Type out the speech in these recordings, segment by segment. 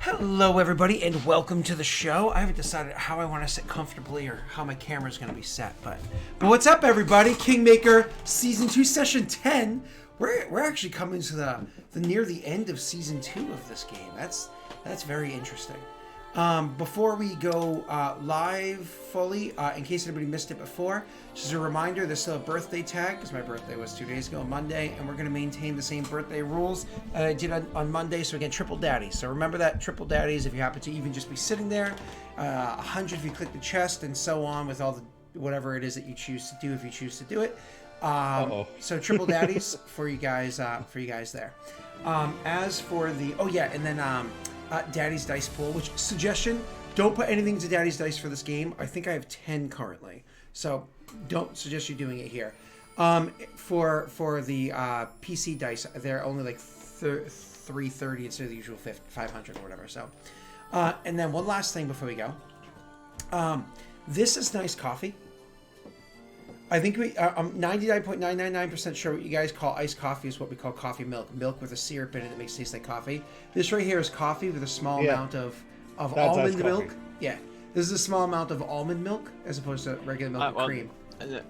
Hello, everybody, and welcome to the show. I haven't decided how I want to sit comfortably or how my camera's going to be set, but what's up, everybody? Kingmaker Season 2, Session 10. We're actually coming to the near the end of Season 2 of this game. That's very interesting. Before we go live fully, in case anybody missed it before, just a reminder, there's still a birthday tag, because my birthday was 2 days ago, Monday, and we're going to maintain the same birthday rules that I did on Monday, so again, triple daddies. So remember that, triple daddies, if you happen to even just be sitting there, 100 if you click the chest, and so on with all the whatever it is that you choose to do if you choose to do it. So triple daddies for you guys there. As for the, and then Daddy's Dice Pool, which suggestion, don't put anything into Daddy's Dice for this game. I think I have 10 currently, so don't suggest you doing it here. For the PC dice, they're only like 330 instead of the usual 500 or whatever. So, and then one last thing before we go. This is nice coffee. I think I'm 99.999% sure what you guys call iced coffee is what we call coffee milk. Milk with a syrup in it that makes it taste like coffee. This right here is coffee with a small amount of almond milk. Yeah. This is a small amount of almond milk as opposed to regular milk and cream.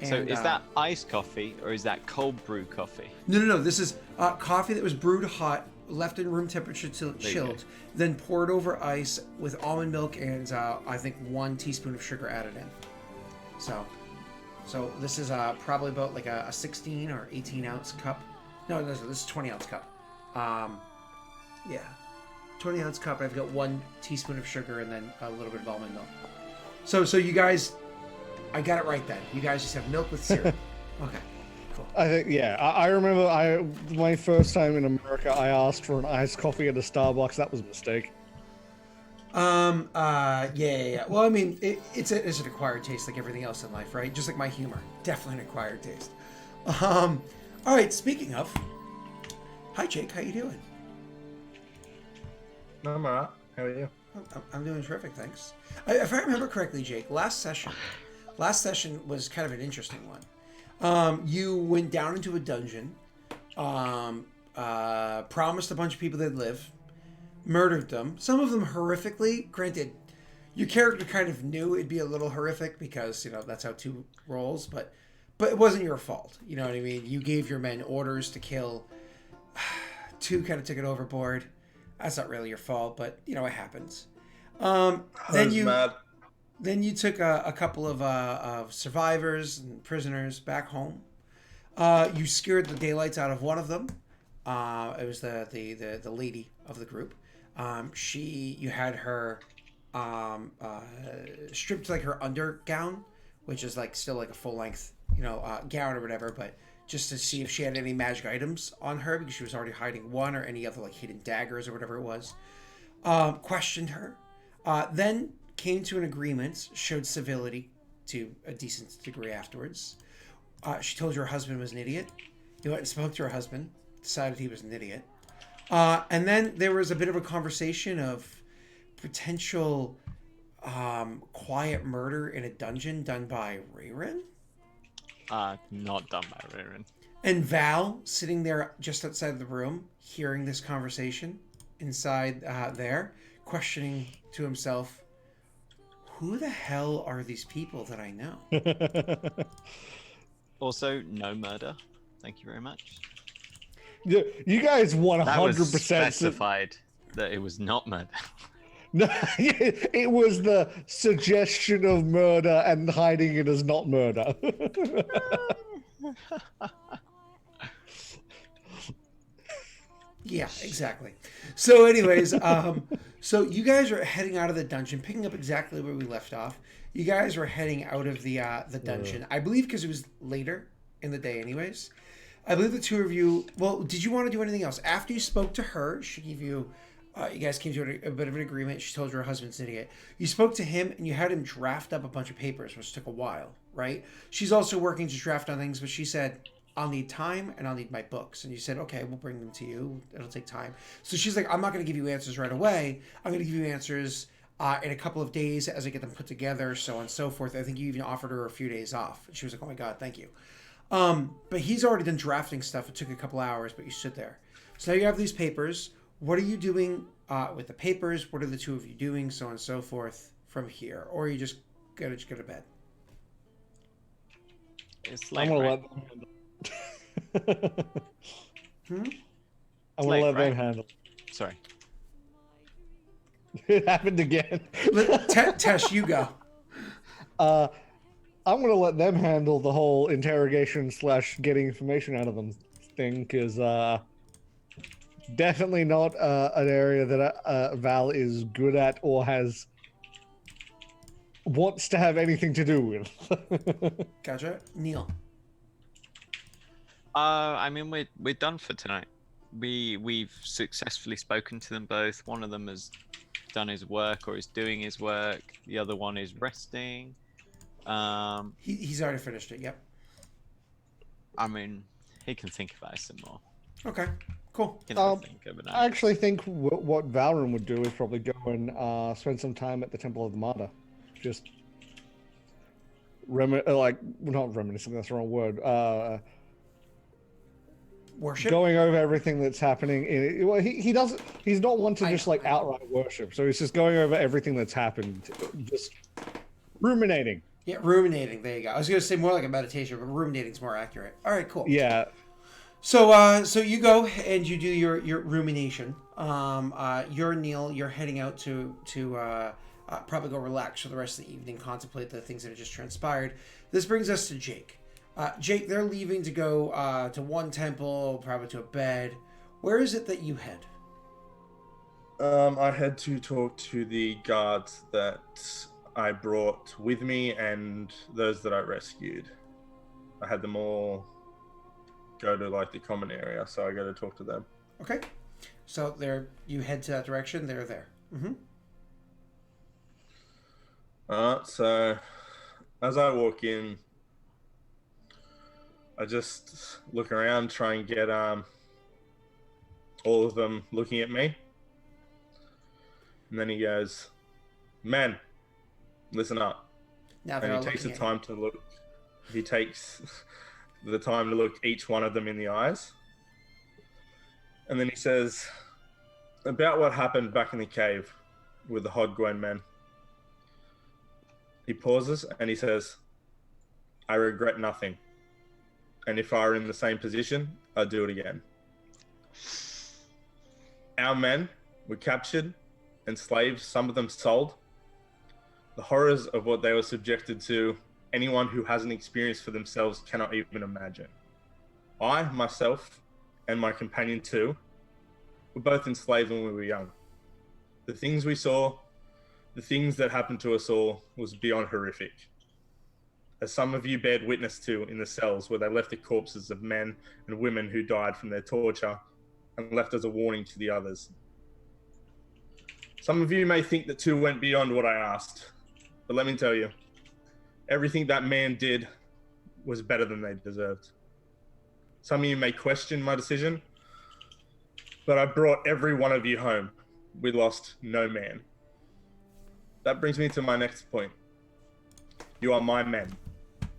So is that iced coffee or is that cold brew coffee? No. This is coffee that was brewed hot, left in room temperature till chilled, then poured over ice with almond milk and I think 1 teaspoon of sugar added in. So this is probably about like a 16 or 18 ounce cup. No, this is 20 ounce cup. 20 ounce cup. I've got 1 teaspoon of sugar and then a little bit of almond milk. So you guys, I got it right then. You guys just have milk with syrup. Okay, cool. I think I remember my first time in America. I asked for an iced coffee at a Starbucks. That was a mistake. Yeah. Well, I mean, it's an acquired taste like everything else in life, right? Just like my humor. Definitely an acquired taste. All right, speaking of, hi Jake, how you doing? I'm alright. How are you? I'm doing terrific, thanks. If I remember correctly, Jake, last session was kind of an interesting one. You went down into a dungeon, promised a bunch of people they'd live, murdered them, some of them horrifically. Granted, your character kind of knew it'd be a little horrific because, that's how 2 rolls, but it wasn't your fault. You know what I mean? You gave your men orders to kill. 2 kind of took it overboard. That's not really your fault, but, it happens. Then you took a couple of survivors and prisoners back home. You scared the daylights out of one of them. It was the lady of the group. You had her stripped like her undergown, which is like still like a full length, gown or whatever, but just to see if she had any magic items on her because she was already hiding one or any other like hidden daggers or whatever it was. Questioned her, then came to an agreement, showed civility to a decent degree afterwards. She told you her husband was an idiot. You went and spoke to her husband, decided he was an idiot. And then there was a bit of a conversation of potential quiet murder in a dungeon done by Rayrin. Not done by Rayrin. And Val sitting there just outside the room, hearing this conversation inside there, questioning to himself, who the hell are these people that I know? Also, no murder. Thank you very much. You guys 100% That was specified that it was not murder. No, it was the suggestion of murder and hiding it as not murder. Yeah, exactly. So anyways, so you guys are heading out of the dungeon, picking up exactly where we left off. You guys were heading out of the dungeon, I believe because it was later in the day anyways. I believe the 2 of you, well, did you want to do anything else? After you spoke to her, she gave you, you guys came to a bit of an agreement. She told you her husband's an idiot. You spoke to him and you had him draft up a bunch of papers, which took a while, right? She's also working to draft on things, but she said, I'll need time and I'll need my books. And you said, okay, we'll bring them to you. It'll take time. So she's like, I'm not going to give you answers right away. I'm going to give you answers in a couple of days as I get them put together, so on and so forth. I think you even offered her a few days off. And she was like, oh my God, thank you. But he's already done drafting stuff. It took a couple hours, but you stood there. So now you have these papers. what are you doing with the papers? What are the two of you doing? So on and so forth from here, or you just go to bed. It's I'm late, gonna right? let them handle. Hmm? I'm gonna late, let them right? handle. Sorry. It happened again. Tesh, you go. I'm gonna let them handle the whole interrogation / getting information out of them thing, because definitely not an area that Val is good at or wants to have anything to do with. Gotcha. Neil. I mean, we're done for tonight. We've successfully spoken to them both. One of them has done his work or is doing his work. The other one is resting. He's already finished it. Yep. I mean, he can think about it some more. Okay. Cool. He can have a think overnight. I actually think what Valorem would do is probably go and spend some time at the Temple of the Martyr. Just not reminiscing, that's the wrong word. Worship. Going over everything that's happening. He's not one to just outright worship. So he's just going over everything that's happened, just ruminating. Yeah, ruminating. There you go. I was going to say more like a meditation, but ruminating's more accurate. All right, cool. Yeah. So you go and you do your rumination. You're Neil. You're heading out to probably go relax for the rest of the evening, contemplate the things that have just transpired. This brings us to Jake. Jake, they're leaving to go to one temple, probably to a bed. Where is it that you head? I had to talk to the guards that I brought with me and those that I rescued. I had them all go to the common area, so I got to talk to them. Okay, so you head to that direction. They're there. Mm-hmm. Alright, so as I walk in, I just look around, try and get all of them looking at me. And then he goes, "Men, listen up." Now And he takes the time to look. He takes the time to look each one of them in the eyes. And then he says, "About what happened back in the cave with the Hodgwen men." He pauses and he says, "I regret nothing. And if I were in the same position, I'd do it again. Our men were captured, enslaved, some of them sold. The horrors of what they were subjected to, anyone who hasn't experienced for themselves cannot even imagine. I, myself, and my companion too, were both enslaved when we were young. The things we saw, the things that happened to us all, was beyond horrific. As some of you bared witness to in the cells where they left the corpses of men and women who died from their torture and left as a warning to the others. Some of you may think that two went beyond what I asked, but let me tell you, everything that man did was better than they deserved. Some of you may question my decision, but I brought every one of you home. We lost no man. That brings me to my next point. You are my men,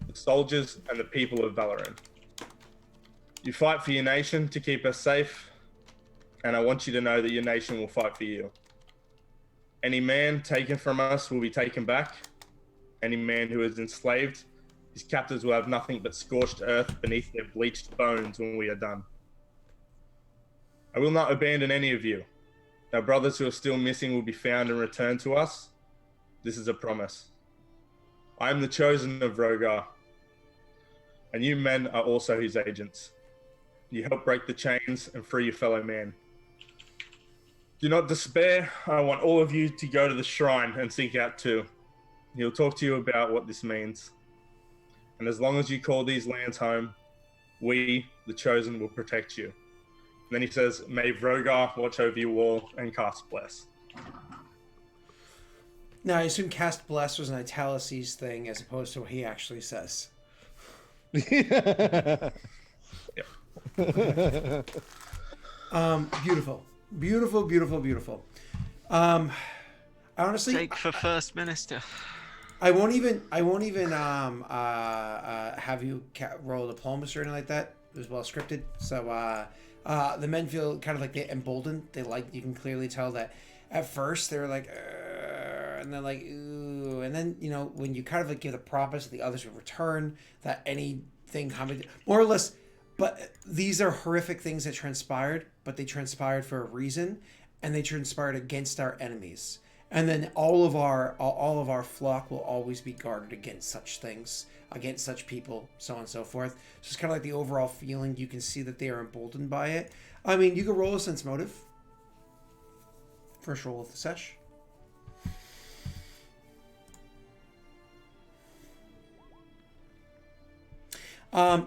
the soldiers and the people of Valorem. You fight for your nation to keep us safe, and I want you to know that your nation will fight for you. Any man taken from us will be taken back. Any man who is enslaved, his captors will have nothing but scorched earth beneath their bleached bones when we are done. I will not abandon any of you. Our brothers who are still missing will be found and returned to us. This is a promise. I am the chosen of Rogar, and you men are also his agents. You help break the chains and free your fellow man. Do not despair. I want all of you to go to the shrine and seek out too. He'll talk to you about what this means. And as long as you call these lands home, we, the chosen, will protect you. And then he says, may Vrogar watch over you all and cast bless. Now, I assume cast bless was an italices thing as opposed to what he actually says. Yep. Beautiful. Beautiful, beautiful, beautiful. I honestly... Jake for First Minister. I won't even have you roll diplomacy or anything like that. It was well scripted. So The men feel kind of like they emboldened. You can clearly tell that at first they're like, and then like, ooh, and then when you kind of like give the promise that the others will return, that anything coming, more or less. But these are horrific things that transpired, but they transpired for a reason, and they transpired against our enemies. And then all of our flock will always be guarded against such things, against such people, so on and so forth. So it's kind of like the overall feeling. You can see that they are emboldened by it. I mean, you can roll a sense motive. First roll of the sesh.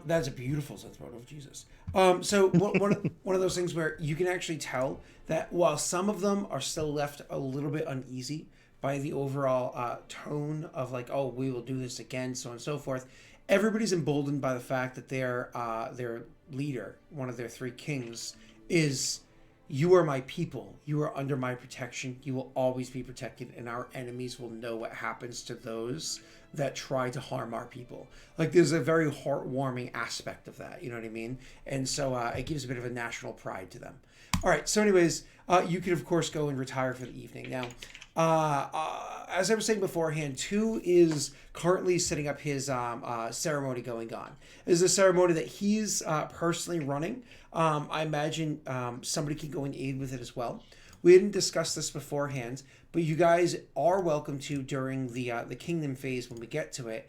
That's a beautiful sense motive, Jesus. So one of those things where you can actually tell that while some of them are still left a little bit uneasy by the overall tone of like, oh, we will do this again, so on and so forth, everybody's emboldened by the fact that their leader, one of their three kings, is, you are my people. You are under my protection. You will always be protected, and our enemies will know what happens to those that try to harm our people. Like, there's a very heartwarming aspect of that, you know what I mean? And so it gives a bit of a national pride to them. All right, so anyways, you could, of course, go and retire for the evening. Now, as I was saying beforehand, 2 is currently setting up his ceremony going on. This is a ceremony that he's personally running. I imagine somebody can go and aid with it as well. We didn't discuss this beforehand, but you guys are welcome to, during the kingdom phase when we get to it,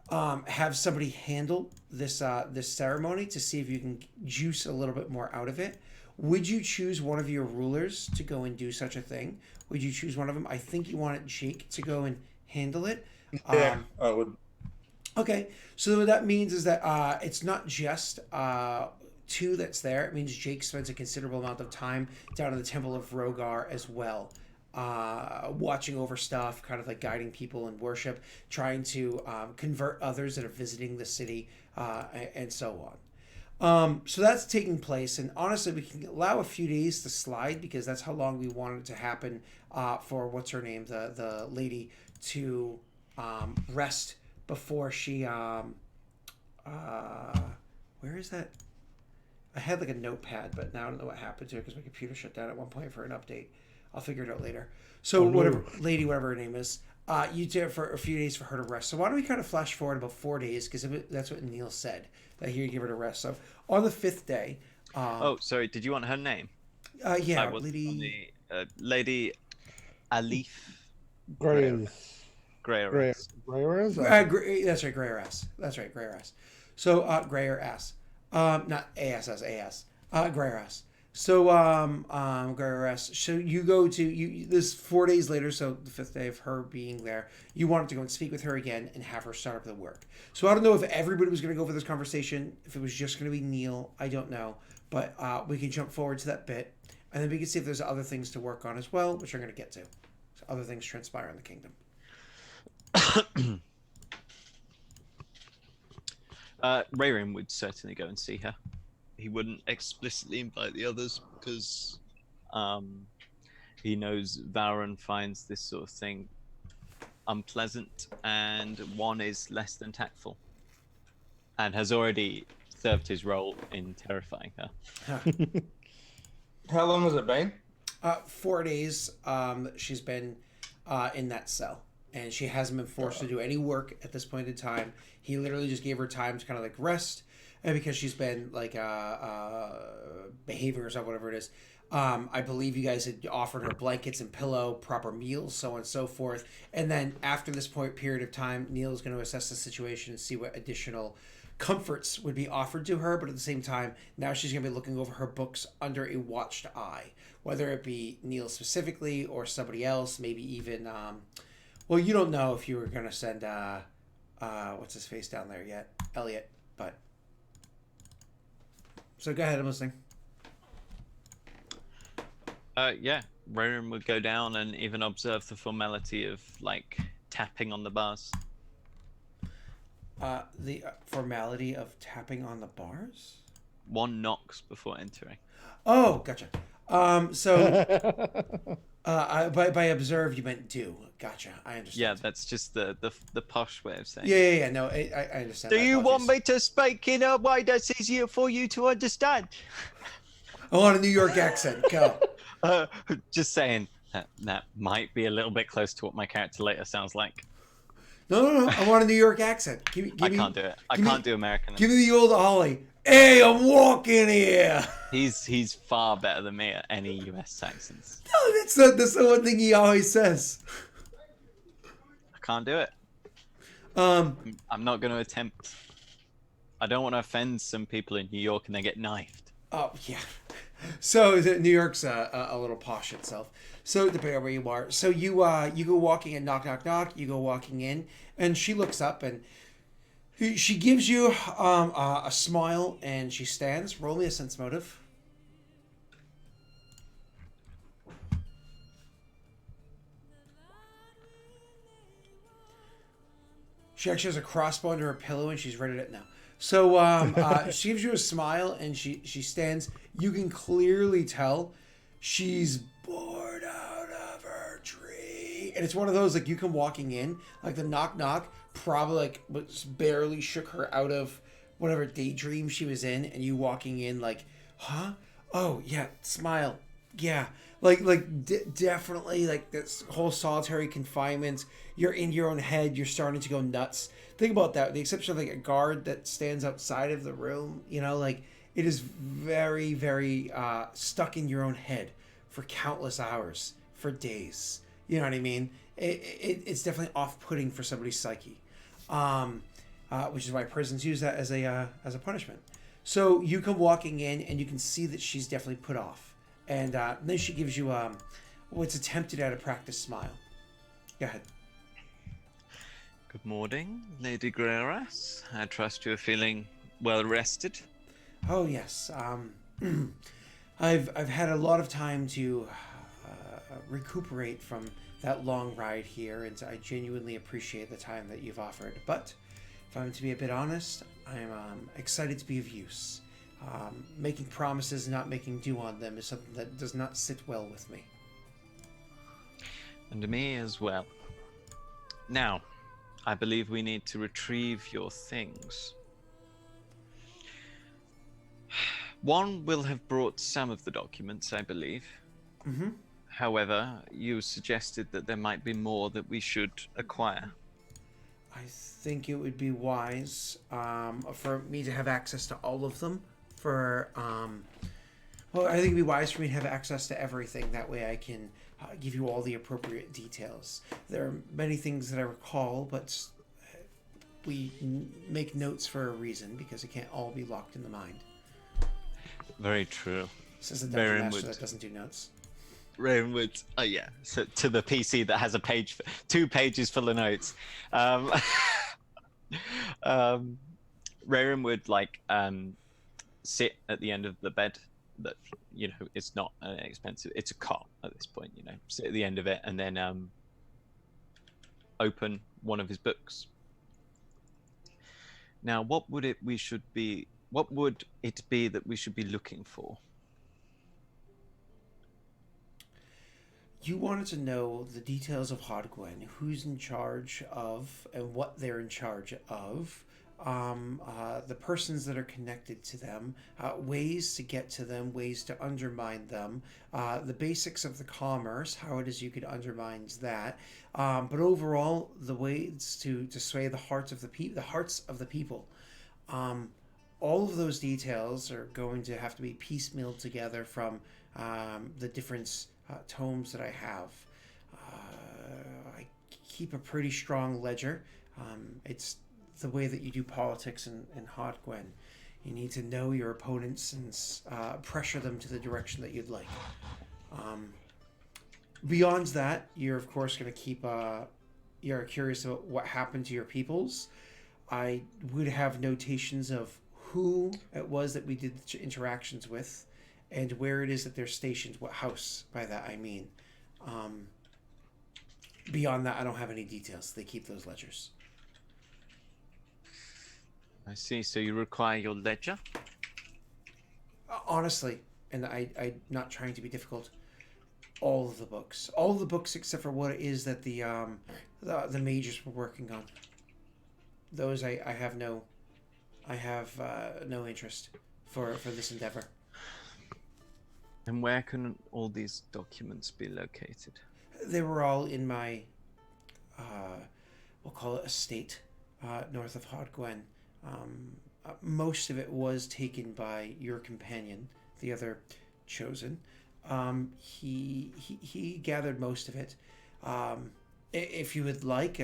have somebody handle this ceremony to see if you can juice a little bit more out of it. Would you choose one of your rulers to go and do such a thing? Would you choose one of them? I think you wanted Jake to go and handle it. Yeah, I would. Okay, so what that means is that it's not just 2 that's there. It means Jake spends a considerable amount of time down in the Temple of Rogar as well, watching over stuff, kind of like guiding people in worship, trying to convert others that are visiting the city, and so on. So that's taking place, and honestly, we can allow a few days to slide because that's how long we want it to happen for what's her name, the lady, to rest before she where is that? I had like a notepad, but now I don't know what happened to it because my computer shut down at one point for an update. I'll figure it out later. So whatever her name is, you do it for a few days for her to rest. So why don't we kind of flash forward about 4 days, because that's what Neil said, that he would give her to rest. So on the 5th day. Oh, sorry. Did you want her name? Yeah, Lady Alif Grayers. Grayers. Grayers? That's right, Grayer-S. That's right, Grayer-S. So Grayer-S. Not ASS, AS. Grayer-S. So Grayer-S. So you go to this 4 days later, so the 5th day of her being there, you wanted to go and speak with her again and have her start up the work. So I don't know if everybody was going to go for this conversation, if it was just going to be Neil, I don't know. But we can jump forward to that bit, and then we can see if there's other things to work on as well, which I'm going to get to. So other things transpire in the kingdom. Rayrin would certainly go and see her. He wouldn't explicitly invite the others because he knows Varen finds this sort of thing unpleasant, and one is less than tactful, and has already served his role in terrifying her. How long has it been? 4 days. She's been in that cell, and she hasn't been forced to do any work at this point in time. He literally just gave her time to kind of like rest, and because she's been like behaving herself, whatever it is. I believe you guys had offered her blankets and pillow, proper meals, so on and so forth. And then after this period of time, Neil is going to assess the situation and see what additional comforts would be offered to her. But at the same time, now she's going to be looking over her books under a watched eye, whether it be Neil specifically or somebody else, maybe even, well, you don't know if you were going to send, what's his face down there yet? Elliot, but. So go ahead, I'm listening. Yeah, Ronan would go down and even observe the formality of like tapping on the bars. The formality of tapping on the bars? One knocks before entering. Oh, gotcha. So by observe you meant do. Gotcha. I understand. Yeah, that's just the posh way of saying. Yeah. No, I understand. Do you want me to speak in a way that's easier for you to understand? I want a New York accent. Go. Just saying that might be a little bit close to what my character later sounds like. No. I want a New York accent. I can't do it. I can't do American. Give me the old Ollie. Hey, I'm walking here. He's far better than me at any US accents. No, that's the one thing he always says. I can't do it. I'm not going to attempt. I don't want to offend some people in New York and they get knifed. Oh yeah. So New York's a little posh itself. So depending on where you are, so you go walking in, knock knock knock. You go walking in, and she looks up and she gives you a smile, and she stands. Roll me a sense motive. She actually has a crossbow under her pillow, and she's ready to now. So she gives you a smile, and she stands. You can clearly tell she's bored out of her tree, and it's one of those like you come walking in, like the knock knock probably like was barely shook her out of whatever daydream she was in, and you walking in like, huh? Oh yeah, smile, yeah. Definitely like this whole solitary confinement. You're in your own head. You're starting to go nuts. Think about that. With the exception of like a guard that stands outside of the room, you know, like it is very, very stuck in your own head for countless hours, for days. You know what I mean? It's definitely off-putting for somebody's psyche, which is why prisons use that as a punishment. So you come walking in, and you can see that she's definitely put off. And then she gives you what's attempted at a practice smile. Go ahead. Good morning, Lady Greras. I trust you're feeling well rested. Oh yes. I've had a lot of time to recuperate from that long ride here, and I genuinely appreciate the time that you've offered. But if I'm to be a bit honest, I'm excited to be of use. Making promises and not making do on them is something that does not sit well with me. And me as well. Now, I believe we need to retrieve your things. One will have brought some of the documents, I believe. Mm-hmm. However, you suggested that there might be more that we should acquire. I think it would be wise for me to have access to all of them. I think it'd be wise for me to have access to everything. That way I can give you all the appropriate details. There are many things that I recall, but we make notes for a reason because it can't all be locked in the mind. Very true. This is a dungeon master that doesn't do notes. Ravenwood, oh yeah, so to the PC that has 2 pages full of notes. Raven would sit at the end of the bed. That, you know, it's not expensive. It's a cot at this point. You know, sit at the end of it and then open one of his books. Now, what would it be that we should be looking for? You wanted to know the details of Hodgwen, who's in charge of, and what they're in charge of, the persons that are connected to them, ways to get to them, ways to undermine them, the basics of the commerce, how it is you could undermine that, but overall the ways to sway the hearts of the people. All of those details are going to have to be piecemealed together from the different tomes that I have. I keep a pretty strong ledger. It's the way that you do politics in Hodgwen. You need to know your opponents and pressure them to the direction that you'd like. Beyond that, you're of course going to keep you're curious about what happened to your peoples. I would have notations of who it was that we did interactions with and where it is that they're stationed, what house by that I mean. Beyond that, I don't have any details. They keep those ledgers. I see. So you require your ledger? Honestly, and I'm not trying to be difficult, all of the books except for what it is that the mages were working on. Those I have no interest for this endeavor. And where can all these documents be located? They were all in my, we'll call it estate, north of Hodgwen. Most of it was taken by your companion, the other chosen. He gathered most of it. If you would like,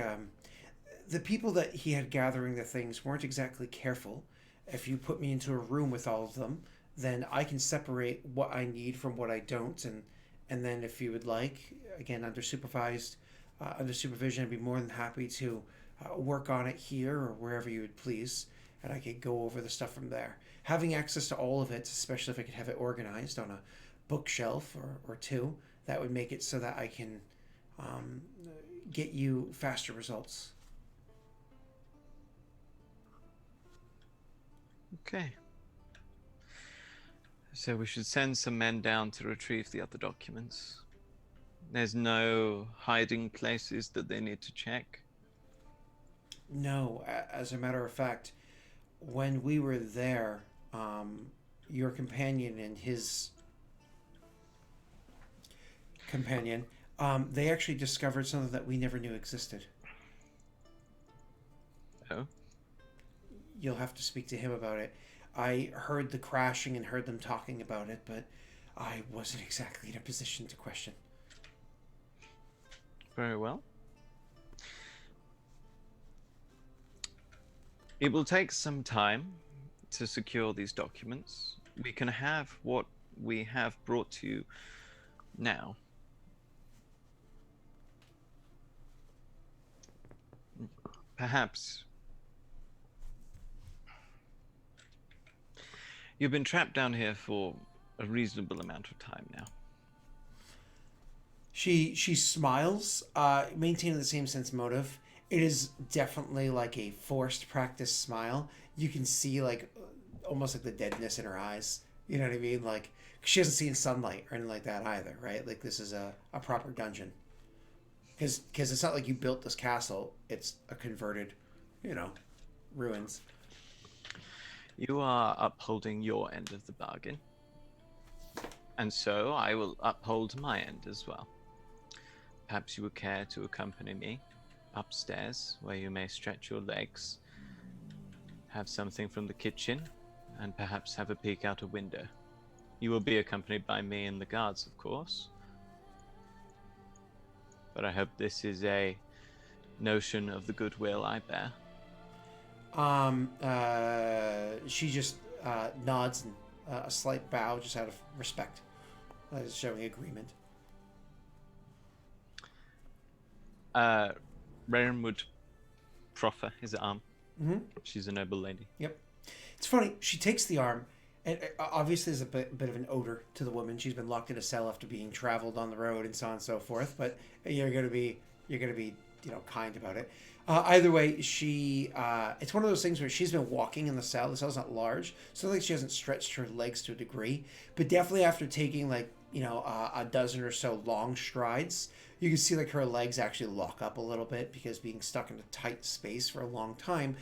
the people that he had gathering the things weren't exactly careful. If you put me into a room with all of them, then I can separate what I need from what I don't, and then if you would like, again under supervision, I'd be more than happy to work on it here or wherever you would please, and I could go over the stuff from there. Having access to all of it, especially if I could have it organized on a bookshelf or two, that would make it so that I can get you faster results. Okay. So we should send some men down to retrieve the other documents. There's no hiding places that they need to check? No, as a matter of fact, when we were there, your companion and his companion, they actually discovered something that we never knew existed. Oh? You'll have to speak to him about it. I heard the crashing and heard them talking about it, but I wasn't exactly in a position to question. Very well. It will take some time to secure these documents. We can have what we have brought to you now. Perhaps you've been trapped down here for a reasonable amount of time now. She smiles, maintaining the same sense motive. It is definitely like a forced practice smile. You can see like almost like the deadness in her eyes. You know what I mean? Like she hasn't seen sunlight or anything like that either, right? Like this is a proper dungeon. Because it's not like you built this castle. It's a converted, ruins. You are upholding your end of the bargain. And so I will uphold my end as well. Perhaps you would care to accompany me upstairs, where you may stretch your legs, have something from the kitchen, and perhaps have a peek out a window. You will be accompanied by me and the guards, of course. But I hope this is a notion of the goodwill I bear. She just nods and a slight bow, just out of respect, showing agreement. Raren would proffer his arm. Mm-hmm. She's a noble lady. Yep. It's funny. She takes the arm, and obviously there's a bit of an odor to the woman. She's been locked in a cell after being traveled on the road and so on and so forth. But you're gonna be kind about it. Either way, it's one of those things where she's been walking in the cell. The cell's not large, so like she hasn't stretched her legs to a degree. But definitely after taking a dozen or so long strides, you can see like her legs actually lock up a little bit, because being stuck in a tight space for a long time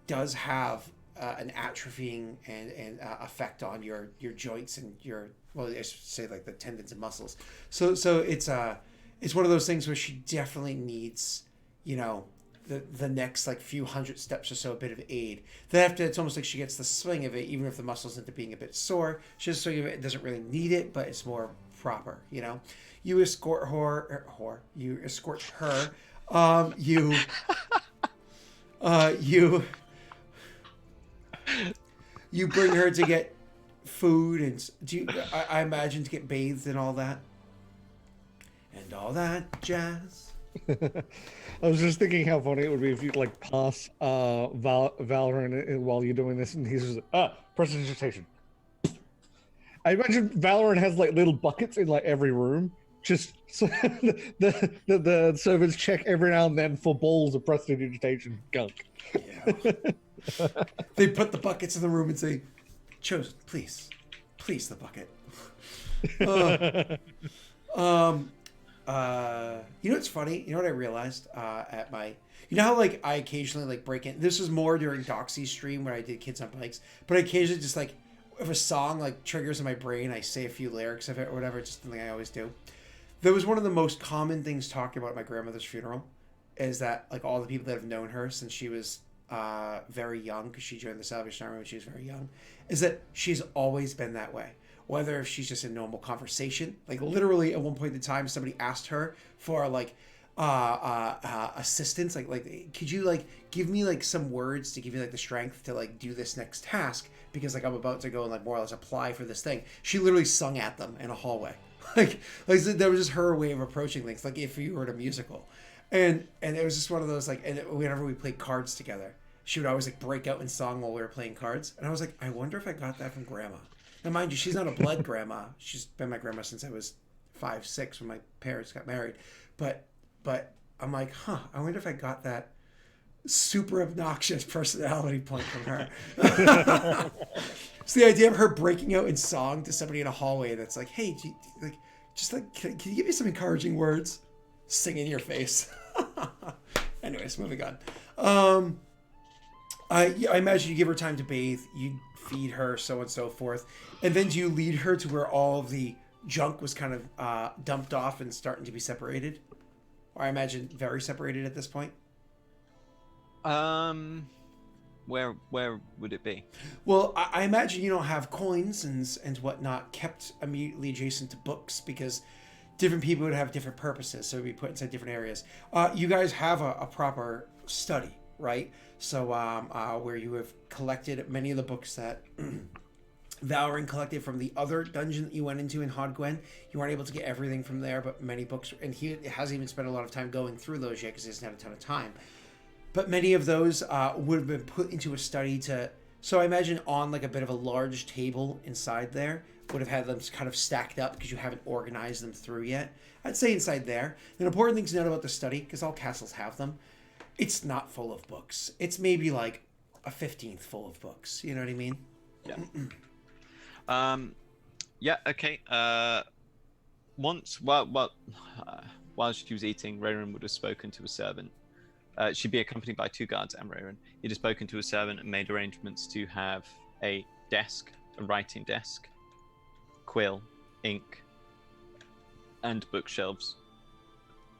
does have an atrophying and effect on your joints and I should say like the tendons and muscles. So it's one of those things where she definitely needs the next like few hundred steps or so a bit of aid. Then after, it's almost like she gets the swing of it, even if the muscles end up being a bit sore. She has the swing of it, doesn't really need it, but it's more proper. You escort her. You escort her. You bring her to get food, and I imagine to get bathed and all that jazz. I was just thinking how funny it would be if you like pass Valorant while you're doing this, and he's just prestidigitation. I imagine Valorant has like little buckets in like every room, just so the servers check every now and then for balls of prestidigitation gunk. Yeah. They put the buckets in the room and say, "Chosen, please the bucket." It's funny. You know what I realized at my, how like I occasionally like break in. This was more during Doxy's stream when I did Kids on Bikes, but I occasionally just like if a song like triggers in my brain, I say a few lyrics of it or whatever. It's just something I always do. That was one of the most common things talking about at my grandmother's funeral, is that like all the people that have known her since she was very young, because she joined the Salvation Army when she was very young, is that she's always been that way. Whether if she's just in normal conversation, like literally at one point in time, somebody asked her for like assistance, like could you like give me like some words to give you like the strength to like do this next task, because like I'm about to go and like more or less apply for this thing. She literally sung at them in a hallway. like that was just her way of approaching things, like if you were at a musical. And it was just one of those like, and whenever we played cards together, she would always like break out in song while we were playing cards, and I was like, I wonder if I got that from grandma. Now mind you, she's not a blood grandma, she's been my grandma since I was 5, 6 when my parents got married, but I'm like, I wonder if I got that super obnoxious personality point from her. It's the idea of her breaking out in song to somebody in a hallway that's like, hey, can you give me some encouraging words? Sing in your face. Anyways, moving on. I imagine you give her time to bathe, you feed her, so on and so forth, and then do you lead her to where all of the junk was kind of dumped off and starting to be separated? Or I imagine very separated at this point. Where would it be? Well, I imagine you don't have coins and whatnot kept immediately adjacent to books, because different people would have different purposes, so it would be put inside different areas. You guys have a proper study, right? So where you have collected many of the books that Valorant collected from the other dungeon that you went into in Hodgwen. You weren't able to get everything from there, but many books, and he hasn't even spent a lot of time going through those yet because he doesn't have a ton of time. But many of those would have been put into a study to... So I imagine on like a bit of a large table inside there would have had them kind of stacked up because you haven't organized them through yet. I'd say inside there. An important thing to note about the study, because all castles have them, it's not full of books. It's maybe like a 15th full of books. You know what I mean? Yeah. Yeah, okay. Once, while she was eating, Rayron would have spoken to a servant. She'd be accompanied by 2 guards and Rayron. He'd have spoken to a servant and made arrangements to have a desk, a writing desk, quill, ink, and bookshelves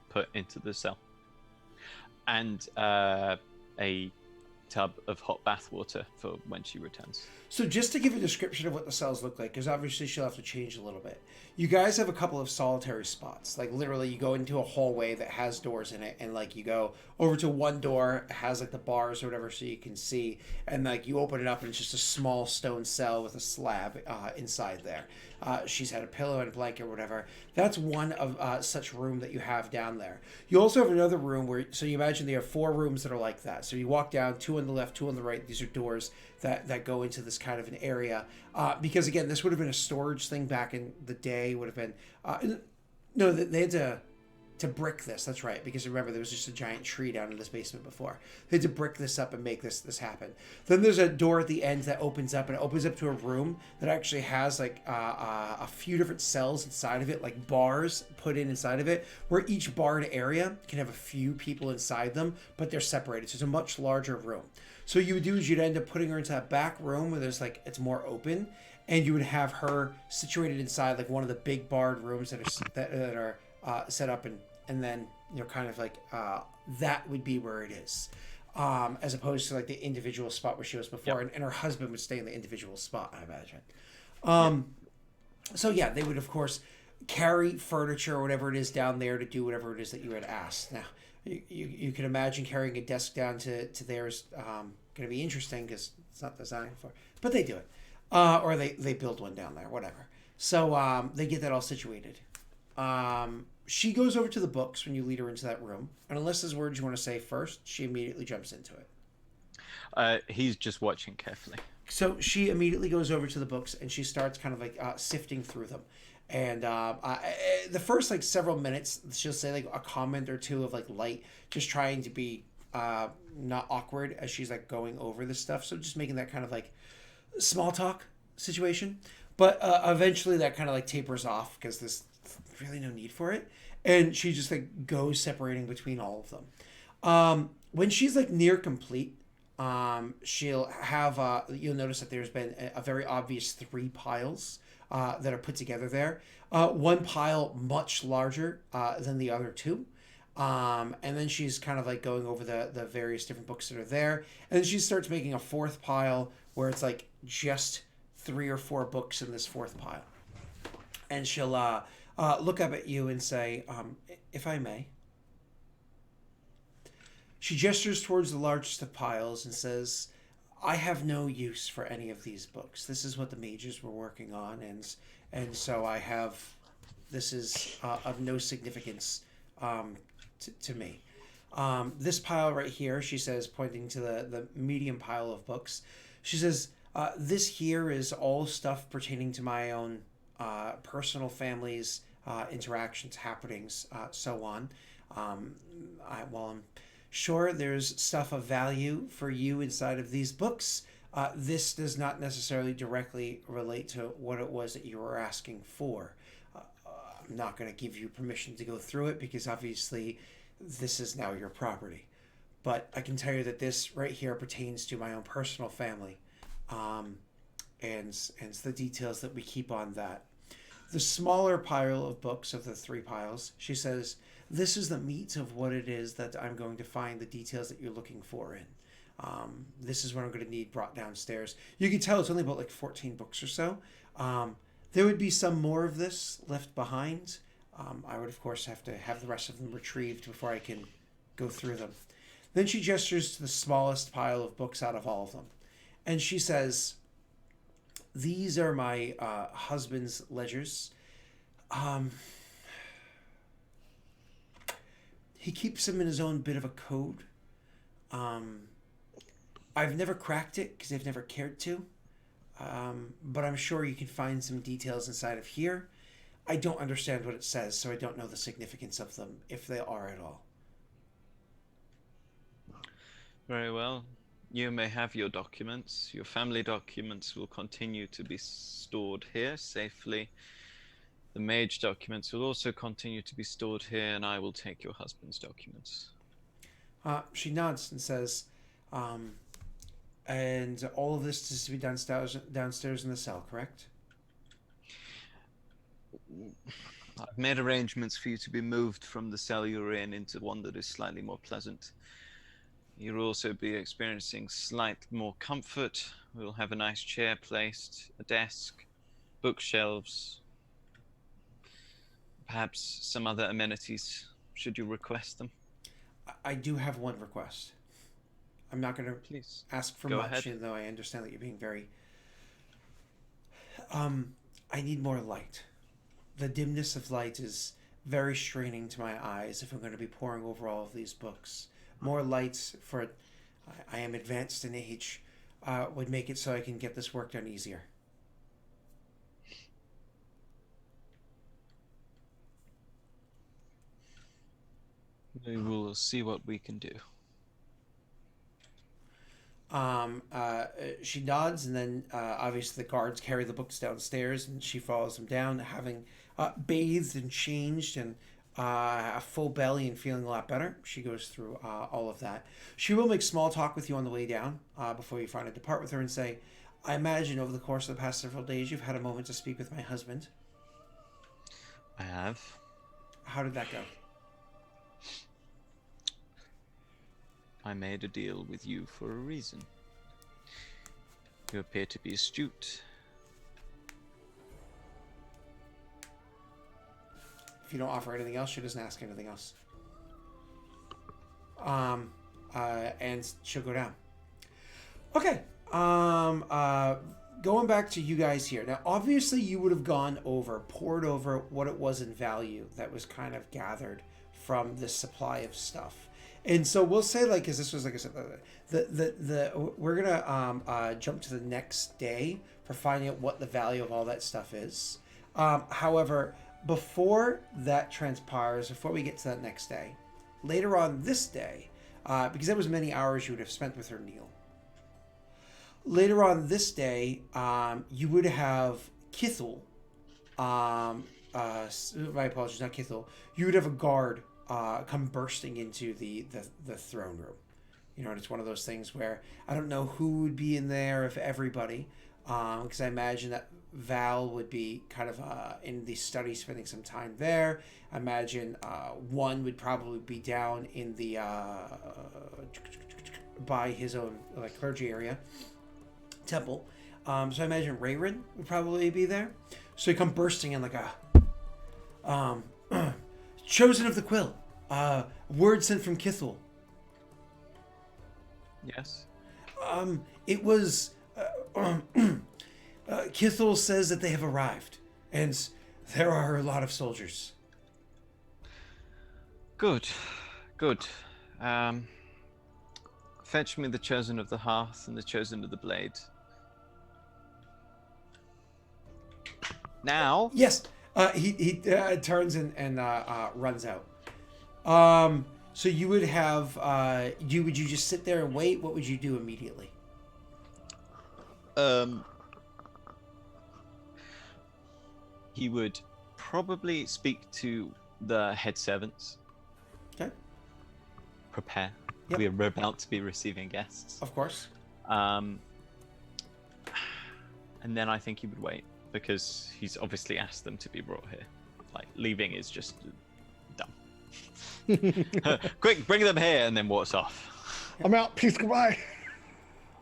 put into the cell. And a tub of hot bath water for when she returns. So just to give a description of what the cells look like, because obviously she'll have to change a little bit. You guys have a couple of solitary spots. Like literally you go into a hallway that has doors in it, and like you go over to one door, it has like the bars or whatever so you can see, and like you open it up and it's just a small stone cell with a slab inside there. She's had a pillow and a blanket or whatever. That's one of such room that you have down there. You also have another room where, so you imagine there are 4 rooms that are like that. So you walk down, 2 on the left, 2 on the right. These are doors that go into this kind of an area. Because again, this would have been a storage thing back in the day. Would have been, no, they had to brick this. That's right, because remember there was just a giant tree down in this basement before. They had to brick this up and make this happen. Then there's a door at the end that opens up, and it opens up to a room that actually has like a few different cells inside of it, like bars put in inside of it, where each barred area can have a few people inside them, but they're separated. So it's a much larger room. So what you would do is you'd end up putting her into that back room where there's like, it's more open, and you would have her situated inside like one of the big barred rooms that are set up, and then kind of like that would be where it is, as opposed to like the individual spot where she was before. Yep. And her husband would stay in the individual spot, I imagine. So yeah, they would of course carry furniture or whatever it is down there to do whatever it is that you had asked. Now you can imagine carrying a desk down to there is going to be interesting because it's not designed for, but they do it, or they build one down there, whatever. So they get that all situated. She goes over to the books when you lead her into that room, and unless there's words you want to say first, she immediately jumps into it. He's just watching carefully. So she immediately goes over to the books, and she starts kind of like sifting through them. And the first like several minutes, she'll say like a comment or two of like light, just trying to be not awkward as she's like going over this stuff. So just making that kind of like small talk situation. But eventually that kind of like tapers off because there's really no need for it. And she just like goes separating between all of them. When she's like near complete, She'll have, you'll notice that there's been a very obvious 3 piles that are put together there. One pile much larger than the other 2. And then she's kind of like going over the various different books that are there. And then she starts making a 4th pile where it's like just 3 or 4 books in this 4th pile. And she'll look up at you and say, if I may. She gestures towards the largest of piles and says, I have no use for any of these books. This is what the mages were working on, and so I have, this is of no significance to me. This pile right here, she says, pointing to the medium pile of books, she says, this here is all stuff pertaining to my own personal family's interactions, happenings, so on. While I'm sure there's stuff of value for you inside of these books, this does not necessarily directly relate to what it was that you were asking for. I'm not going to give you permission to go through it because obviously this is now your property. But I can tell you that this right here pertains to my own personal family, and the details that we keep on that. The smaller pile of books of the 3 piles, she says, this is the meat of what it is that I'm going to find the details that you're looking for in. This is what I'm going to need brought downstairs. You can tell it's only about like 14 books or so. There would be some more of this left behind. I would, of course, have to have the rest of them retrieved before I can go through them. Then she gestures to the smallest pile of books out of all of them. And she says, these are my husband's ledgers. He keeps them in his own bit of a code. I've never cracked it because I've never cared to. But I'm sure you can find some details inside of here. I don't understand what it says, so I don't know the significance of them, if they are at all. Very well. You may have your documents. Your family documents will continue to be stored here safely. The mage documents will also continue to be stored here, and I will take your husband's documents. She nods and says, and all of this is to be downstairs in the cell, correct? I've made arrangements for you to be moved from the cell you're in into one that is slightly more pleasant. You'll also be experiencing slight more comfort. We'll have a nice chair placed, a desk, bookshelves, perhaps some other amenities, should you request them. I do have one request. I'm not going to Please ask for go much, ahead. even though I understand that you're being very... I need more light. The dimness of light is very straining to my eyes if I'm going to be poring over all of these books. More lights for... I am advanced in age, would make it so I can get this work done easier. We will see what we can do. She nods, and then obviously the guards carry the books downstairs, and she follows them down, having bathed and changed and a full belly and feeling a lot better. She goes through all of that. She will make small talk with you on the way down before you finally depart with her and say, I imagine over the course of the past several days you've had a moment to speak with my husband. I have. How did that go? I made a deal with you for a reason. You appear to be astute. If you don't offer anything else, she doesn't ask anything else. And she'll go down. Okay. Going back to you guys here. Now, obviously, you would have poured over what it was in value that was kind of gathered from this supply of stuff. And so we'll say, like, because this was, like I said, we're gonna jump to the next day for finding out what the value of all that stuff is. However, before that transpires, before we get to that next day, later on this day, because that was many hours you would have spent with her, Neil. Later on this day, you would have Kithel. My apologies, not Kithel. You would have a guard come bursting into the throne room. You know, and it's one of those things where I don't know who would be in there, if everybody, because I imagine that Val would be kind of in the study, spending some time there. I imagine one would probably be down in the by his own like clergy area, temple. So I imagine Rayrin would probably be there. So he come bursting in like a chosen of the quill. Word sent from Kithul. Yes. It was Kithul says that they have arrived, and there are a lot of soldiers. Good. Fetch me the chosen of the hearth and the chosen of the blade. Now. Yes. He turns and runs out. So you would have would you just sit there and wait? What would you do immediately? He would probably speak to the head servants. Okay. Prepare. Yep. We're about to be receiving guests. Of course. And then I think he would wait, because he's obviously asked them to be brought here. Like, leaving is just dumb. Quick, bring them here, and then walks off. I'm out. Peace. Goodbye.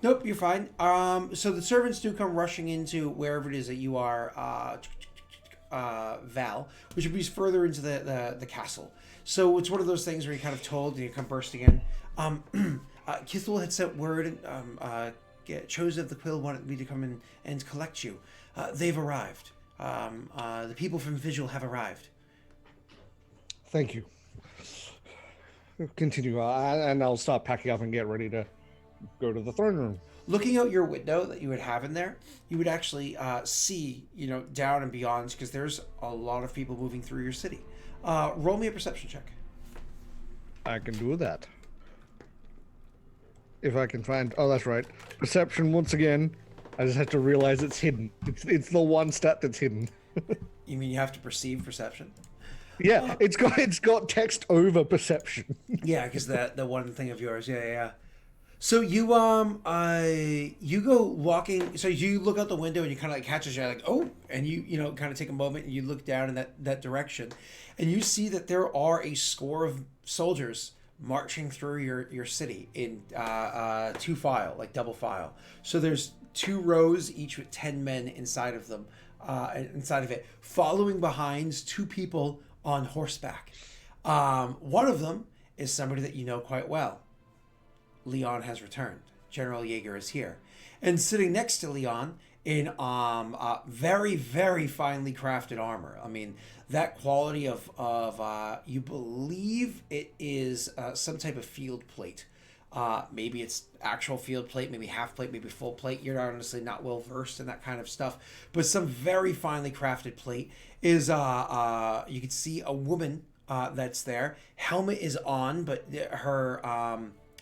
Nope, you're fine. So the servants do come rushing into wherever it is that you are, Val, which would be further into the castle. So it's one of those things where you're kind of told and you come bursting in. Kithul had sent word, chosen of the quill wanted me to come in and collect you. They've arrived. The people from Vigil have arrived. Thank you. Continue, and I'll stop packing up and get ready to go to the throne room. Looking out your window that you would have in there, you would actually see, down and beyond, because there's a lot of people moving through your city. Roll me a perception check. I can do that. If I can find... Oh, that's right. Perception, once again. I just have to realize it's hidden. It's the one stat that's hidden. You mean you have to perceive perception? Yeah, it's got text over perception. Yeah, because the one thing of yours. Yeah. So you go walking. So you look out the window and you kind of like catches you like, oh, and you kind of take a moment and you look down in that direction, and you see that there are a score of soldiers marching through your city in two file, like double file. So there's 2 rows, each with 10 men inside of them, inside of it, following behind 2 people on horseback. One of them is somebody that you know quite well. Leon has returned. General Jaeger is here. And sitting next to Leon in very, very finely crafted armor. I mean, that quality of you believe it is some type of field plate. Maybe it's actual field plate, maybe half plate, maybe full plate. You're honestly not well versed in that kind of stuff. But some very finely crafted plate is you can see a woman that's there. Helmet is on, but her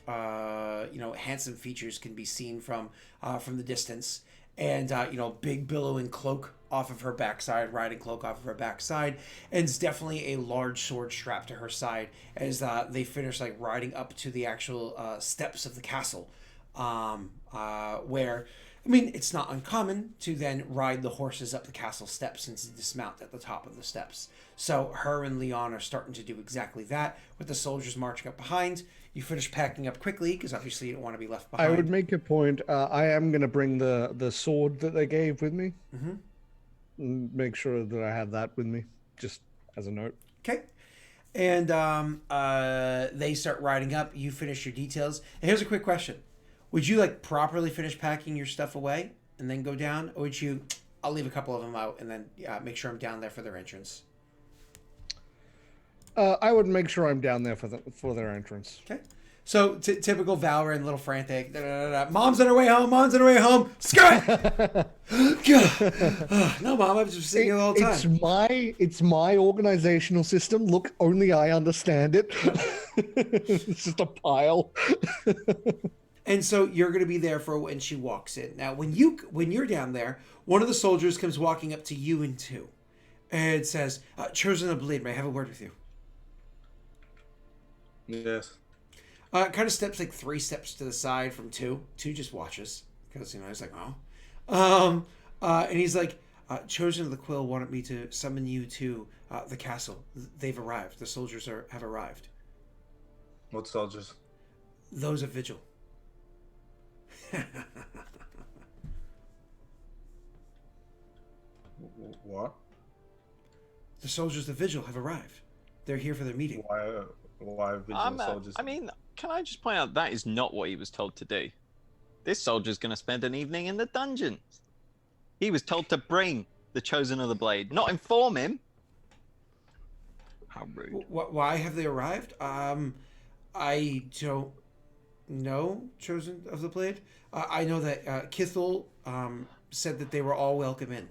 handsome features can be seen from the distance. And big billowing cloak off of her backside, riding cloak off of her backside, and it's definitely a large sword strapped to her side as they finish like riding up to the actual steps of the castle, where it's not uncommon to then ride the horses up the castle steps and to dismount at the top of the steps. So her and Leon are starting to do exactly that, with the soldiers marching up behind. You finish packing up quickly because obviously you don't want to be left behind. I would make a point. I am going to bring the sword that they gave with me. Mm-hmm. And make sure that I have that with me, just as a note. Okay. And they start riding up. You finish your details. And here's a quick question. Would you properly finish packing your stuff away and then go down? Or would you, I'll leave a couple of them out and then make sure I'm down there for their entrance? I would make sure I'm down there for their entrance. Okay. So typical Valorant, little frantic. Mom's on her way home. Mom's on her way home. Screw it. No, Mom. I'm just sitting here all the time. It's my organizational system. Look, only I understand it. It's just a pile. And so you're going to be there for when she walks in. Now, when you're down there, one of the soldiers comes walking up to you and 2, and says, "Chosen of Blade, may I have a word with you?" Yes. Kind of steps like 3 steps to the side from 2. 2 just watches because he's like, oh. And he's like, Chosen of the Quill wanted me to summon you to the castle. They've arrived. The soldiers have arrived. What soldiers? Those of Vigil. What? The soldiers of Vigil have arrived. They're here for their meeting. Why Vigil soldiers? I mean, can I just point out that is not what he was told to do. This soldier's going to spend an evening in the dungeons. He was told to bring the Chosen of the Blade, not inform him. How rude. Why have they arrived? I don't know, Chosen of the Blade. I know that Kithel said that they were all welcome in.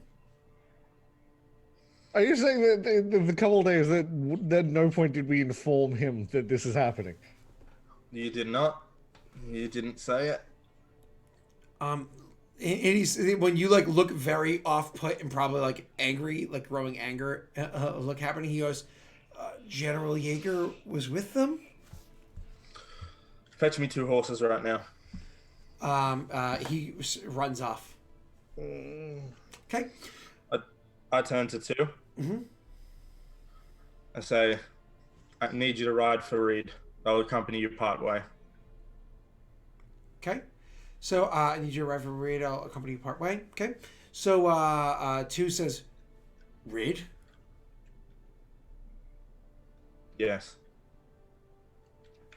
Are you saying that the couple of days that at no point did we inform him that this is happening? You did not. You didn't say it. And he's, when you like look very off put and probably like angry, like growing anger look happening, he goes, General Jaeger was with them? Fetch me 2 horses right now. He runs off. Okay. I turn to 2. Mm-hmm. I say, I need you to ride for Reed. I'll accompany you part way. Okay. So I need you to ride for Reed. I'll accompany you part way. Okay. So 2 says, Reed? Yes.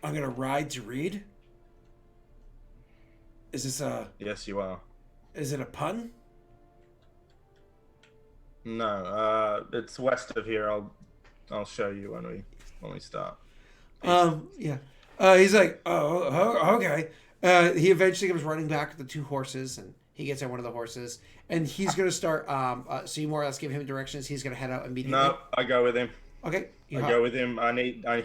I'm going to ride to Reed? Is this Yes, you are. Is it a pun? No, it's west of here. I'll show you when we start. Yeah. He's like, okay. He eventually comes running back with the 2 horses, and he gets on one of the horses, and he's gonna start. So you more or less give him directions. He's gonna head out immediately. No, I go with him. Okay. I go with him.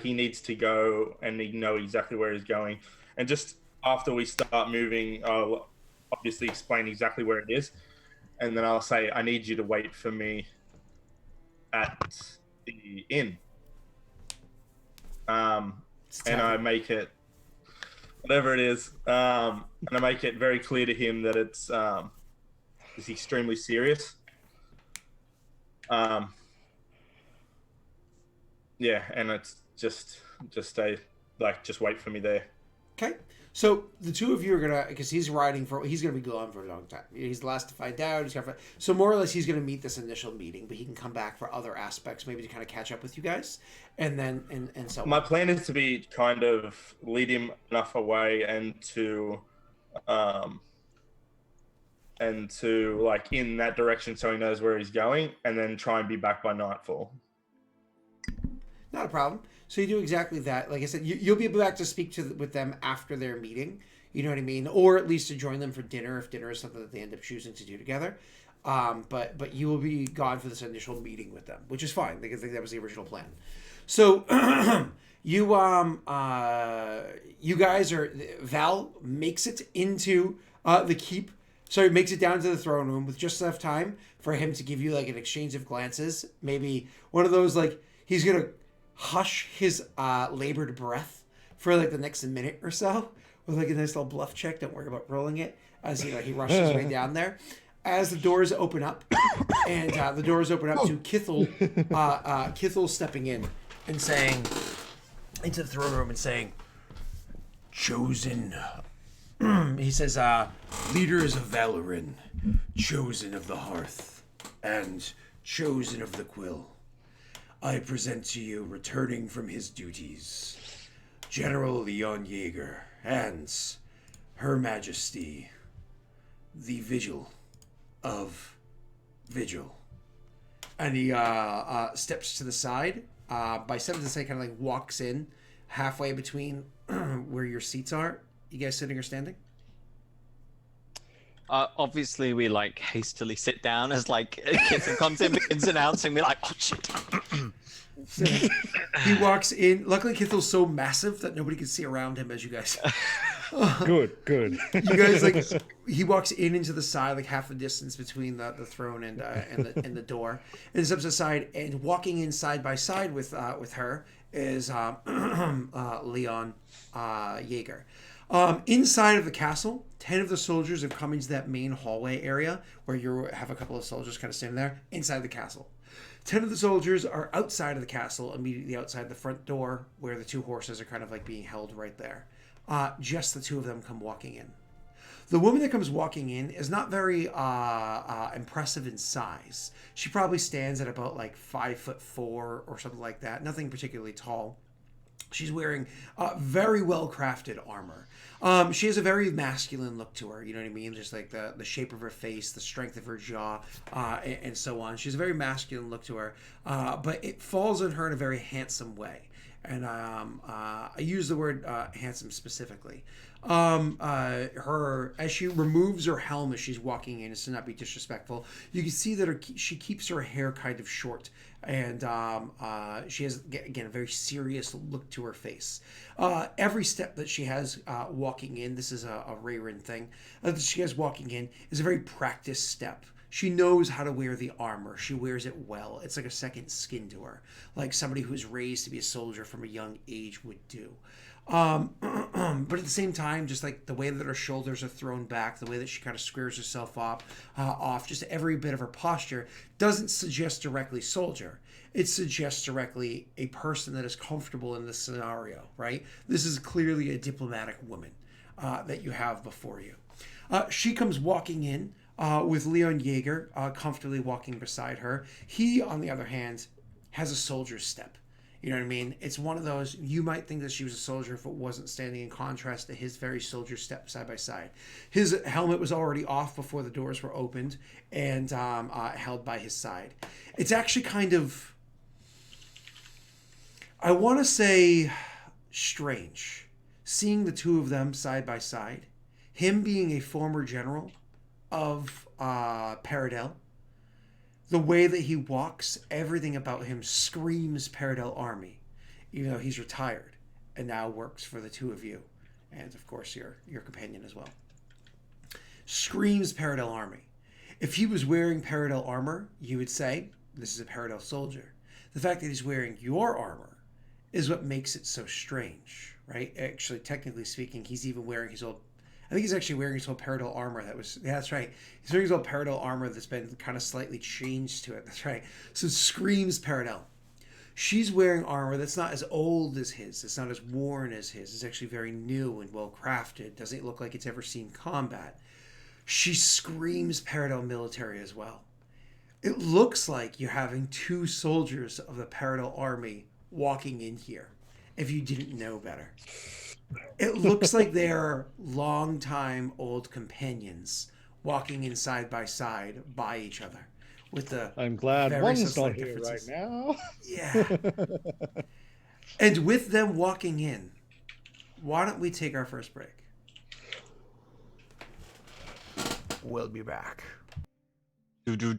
He needs to go and know exactly where he's going. And just after we start moving, I'll obviously explain exactly where it is. And then I'll say, I need you to wait for me at the inn. And I make it, whatever it is, and I make it very clear to him that it's extremely serious. Yeah, and it's just wait for me there. Okay. So the 2 of you are gonna, because he's gonna be gone for a long time. He's the last to find out. So more or less, he's gonna meet this initial meeting, but he can come back for other aspects, maybe to kind of catch up with you guys, and then and so. My plan is to be kind of lead him enough away and to like in that direction so he knows where he's going, and then try and be back by nightfall. Not a problem. So you do exactly that. Like I said, you'll be back to speak with them after their meeting. You know what I mean? Or at least to join them for dinner if dinner is something that they end up choosing to do together. But you will be gone for this initial meeting with them, which is fine because I think that was the original plan. So you guys are, Val makes it into the keep. So he makes it down to the throne room with just enough time for him to give you like an exchange of glances. Maybe one of those, like, he's going to hush his labored breath for like the next minute or so with like a nice little bluff check. Don't worry about rolling it as he rushes way down there. As the doors open up, and the doors open up to Kithel, Kithel stepping in and saying into the throne room and saying, Chosen. He says, leaders of Valorin, chosen of the hearth, and chosen of the quill. I present to you, returning from his duties, General Leon Jaeger and Her Majesty, the Vigil of Vigil. And he steps to the side. By stepping to the side, kind of like walks in halfway between where your seats are. You guys sitting or standing? Obviously, we like hastily sit down as like a kid comes in, begins announcing. We're like, oh shit. So he walks in. Luckily, Kithel's so massive that nobody can see around him as you guys Good. You guys like he walks into the side, like half the distance between the throne and the door, and steps aside. And walking in side by side with her is Leon Jaeger. Inside of the castle, 10 of the soldiers have come into that main hallway area where you have a couple of soldiers kind of standing there inside the castle. 10 of the soldiers are outside of the castle, immediately outside the front door, where the two horses are kind of like being held right there. Just the two of them come walking in. The woman that comes walking in is not very impressive in size. She probably stands at about like 5'4" or something like that. Nothing particularly tall. She's wearing very well crafted armor. She has a very masculine look to her, you know what I mean? Just like the shape of her face, the strength of her jaw, and so on. She's a very masculine look to her, but it falls on her in a very handsome way. And I use the word handsome specifically. Her, as she removes her helm as she's walking in, as to not be disrespectful, you can see that she keeps her hair kind of short, and she has, again, a very serious look to her face. Every step that she has walking in, this is a Rayrin thing, that she has walking in is a very practiced step. She knows how to wear the armor. She wears it well. It's like a second skin to her, like somebody who's raised to be a soldier from a young age would do. But at the same time, just like the way that her shoulders are thrown back, the way that she kind of squares herself off, just every bit of her posture doesn't suggest directly soldier. It suggests directly a person that is comfortable in this scenario, right? This is clearly a diplomatic woman that you have before you. She comes walking in with Leon Jaeger comfortably walking beside her. He, on the other hand, has a soldier's step. You know what I mean? It's one of those, you might think that she was a soldier if it wasn't standing in contrast to his very soldier step side by side. His helmet was already off before the doors were opened and held by his side. It's actually kind of, I want to say, strange. Seeing the two of them side by side. Him being a former general of Paradel. The way that he walks, everything about him screams Paradel Army. Even though he's retired and now works for the two of you. And of course your companion as well. Screams Paradel Army. If he was wearing Paradel armor, you would say, this is a Paradel soldier. The fact that he's wearing your armor is what makes it so strange, right? Actually, technically speaking, he's even wearing his old, I think he's actually wearing his old Paradel armor yeah, that's right. He's wearing his old Paradel armor that's been kind of slightly changed to it. That's right. So it screams Paradel. She's wearing armor that's not as old as his. It's not as worn as his. It's actually very new and well crafted. Doesn't look like it's ever seen combat. She screams Paradel military as well. It looks like you're having two soldiers of the Paradel army walking in here, if you didn't know better. It looks like they're longtime old companions walking in side by side by each other. With the I'm glad one's not here right now. Yeah. And with them walking in, why don't we take our first break? We'll be back. Doo-doo.